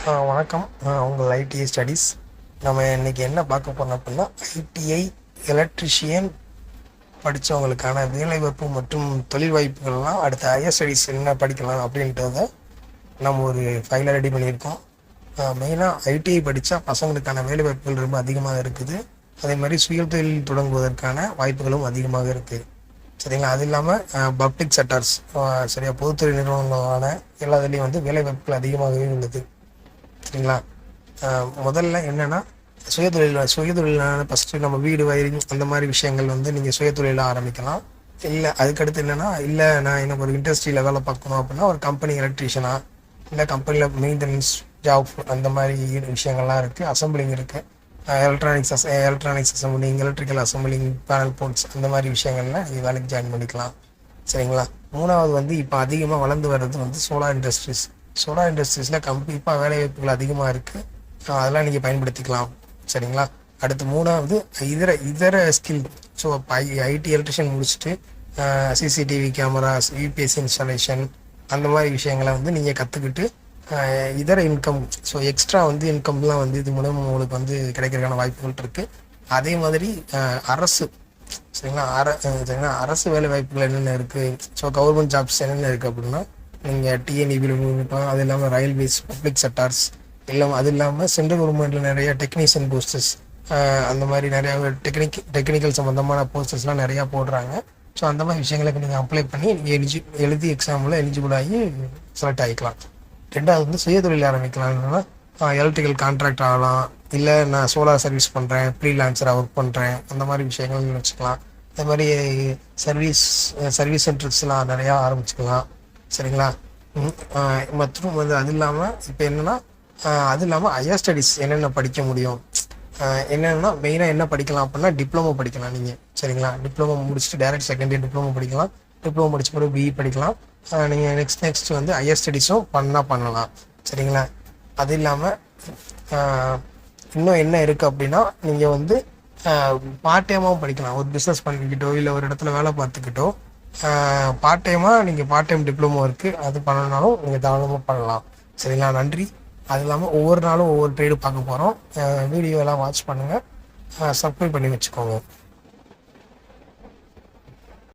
வணக்கம். உங்கள் ITI studies. நம்ம இன்றைக்கி என்ன பார்க்க போகிறோம் அப்படின்னா, ஐடிஐ எலக்ட்ரிஷியன் படித்தவங்களுக்கான வேலைவாய்ப்பு மற்றும் தொழில் வாய்ப்புகள்லாம் அடுத்த ஹையர் ஸ்டடீஸ் என்ன படிக்கலாம் அப்படின்றத நம்ம ஒரு ஃபைலை ரெடி பண்ணியிருக்கோம். மெயினாக ஐடிஐ படித்தா பசங்களுக்கான வேலைவாய்ப்புகள் ரொம்ப அதிகமாக இருக்குது. அதே மாதிரி சுயதொழில் தொடங்குவதற்கான வாய்ப்புகளும் அதிகமாக இருக்குது. சரிங்களா? அது இல்லாமல் பப்ளிக் செக்டார்ஸ், சரியா, பொதுத்துறை நிறுவனங்களான எல்லாத்துலேயும் வந்து வேலைவாய்ப்புகள் அதிகமாகவே உள்ளது. சரிங்களா? முதல்ல என்னென்னா, சுயதொழிலான ஃபஸ்ட்டு நம்ம வீடு வயரிங் அந்த மாதிரி விஷயங்கள் வந்து நீங்கள் சுயதொழிலாக ஆரம்பிக்கலாம். இல்லை அதுக்கடுத்து என்னென்னா, இல்லை நான் எனக்கு ஒரு இண்டஸ்ட்ரியில் வேலை பார்க்கணும் அப்படின்னா ஒரு கம்பெனி எலக்ட்ரிஷியனாக, இல்லை கம்பெனியில் மெயின்டெனன்ஸ் ஜாப் அந்த மாதிரி விஷயங்கள்லாம் இருக்குது. அசம்பிளிங் இருக்குது, electronics assembling, electrical assembling, panel boards அந்த மாதிரி விஷயங்கள்லாம் நீங்கள் வேலைக்கு ஜாயின் பண்ணிக்கலாம். சரிங்களா? மூணாவது வந்து இப்போ அதிகமாக வளர்ந்து வர்றது வந்து சோலார் இண்டஸ்ட்ரீஸில் கண்டிப்பாக வேலைவாய்ப்புகள் அதிகமாக இருக்குது. அதெல்லாம் நீங்கள் பயன்படுத்திக்கலாம். சரிங்களா? அடுத்து மூணாவது இதர ஸ்கில். ஸோ ஐடி எலக்ட்ரிஷியன் முடிச்சுட்டு சிசிடிவி கேமராஸ், யூபிஎஸ் இன்ஸ்டாலேஷன் அந்த மாதிரி விஷயங்களை வந்து நீங்கள் கற்றுக்கிட்டு இதர இன்கம், ஸோ எக்ஸ்ட்ரா வந்து இன்கம்லாம் வந்து இது மூலம் உங்களுக்கு வந்து கிடைக்கிறதுக்கான வாய்ப்புகள் இருக்குது. அதே மாதிரி அரசு, சரிங்களா, அரசு வேலை வாய்ப்புகள் என்னென்ன இருக்குது, ஸோ கவர்மெண்ட் ஜாப்ஸ் என்னென்ன இருக்குது அப்படின்னா, நீங்கள் டிஎன்இபியில் இருக்கலாம். அது இல்லாமல் ரயில்வேஸ், பப்ளிக் செக்டார்ஸ், அது இல்லாமல் சென்ட்ரல் கவர்மெண்ட்டில் நிறையா டெக்னீஷியன் போஸ்டர்ஸ், அந்த மாதிரி நிறையா டெக்னிக்கல் சம்மந்தமான போஸ்டர்ஸ்லாம் நிறையா போடுறாங்க. ஸோ அந்த மாதிரி விஷயங்களுக்கு நீங்கள் அப்ளை பண்ணி நீங்கள் எழுதி எக்ஸாமில் எலிஜிபிள் ஆகி செலக்ட் ஆகிக்கலாம். ரெண்டாவது வந்து சுயதொழில் ஆரம்பிக்கலாம்னா எலக்ட்ரிக்கல் கான்ட்ராக்ட் ஆகலாம், இல்லை நான் சோலார் சர்வீஸ் பண்ணுறேன், ஃப்ரீலான்சராக ஒர்க் பண்ணுறேன், அந்த மாதிரி விஷயங்கள் வச்சுக்கலாம். அதே மாதிரி சர்வீஸ் சென்டர்ஸ்லாம் நிறையா ஆரம்பிச்சுக்கலாம். சரிங்களா? மற்றும் வந்து அது இல்லாமல் இப்போ என்னென்னா, அது இல்லாமல் ஹையர் ஸ்டடீஸ் என்னென்ன படிக்க முடியும், என்னென்னா மெயினாக என்ன படிக்கலாம் அப்படின்னா டிப்ளமோ படிக்கலாம் நீங்கள். சரிங்களா? டிப்ளமோ முடிச்சுட்டு டேரக்ட் செகண்ட் இயர் டிப்ளமோ படிக்கலாம். டிப்ளமோ முடிச்ச பிறகு பிஇ படிக்கலாம். நீங்கள் நெக்ஸ்ட் வந்து ஹையர் ஸ்டடீஸும் பண்ணலாம். சரிங்களா? அது இல்லாமல் இன்னும் என்ன இருக்குது அப்படின்னா, நீங்கள் வந்து பார்ட் டைமாகவும் படிக்கலாம். ஒரு பிஸ்னஸ் பண்ணிக்கிட்டோ இல்லை ஒரு இடத்துல வேலை பார்த்துக்கிட்டோ பார்ட் டைம் டிப்ளமோ இருக்குது, அது பண்ணனாலும் நீங்கள் தாராளமாக பண்ணலாம். சரிங்களா? நன்றி. அது இல்லாமல் ஒவ்வொரு நாளும் ஒவ்வொரு ட்ரேடு பார்க்க போகிறோம். வீடியோலாம் வாட்ச் பண்ணுங்கள், சப்ஸ்கிரைப் பண்ணி வச்சுக்கோங்க.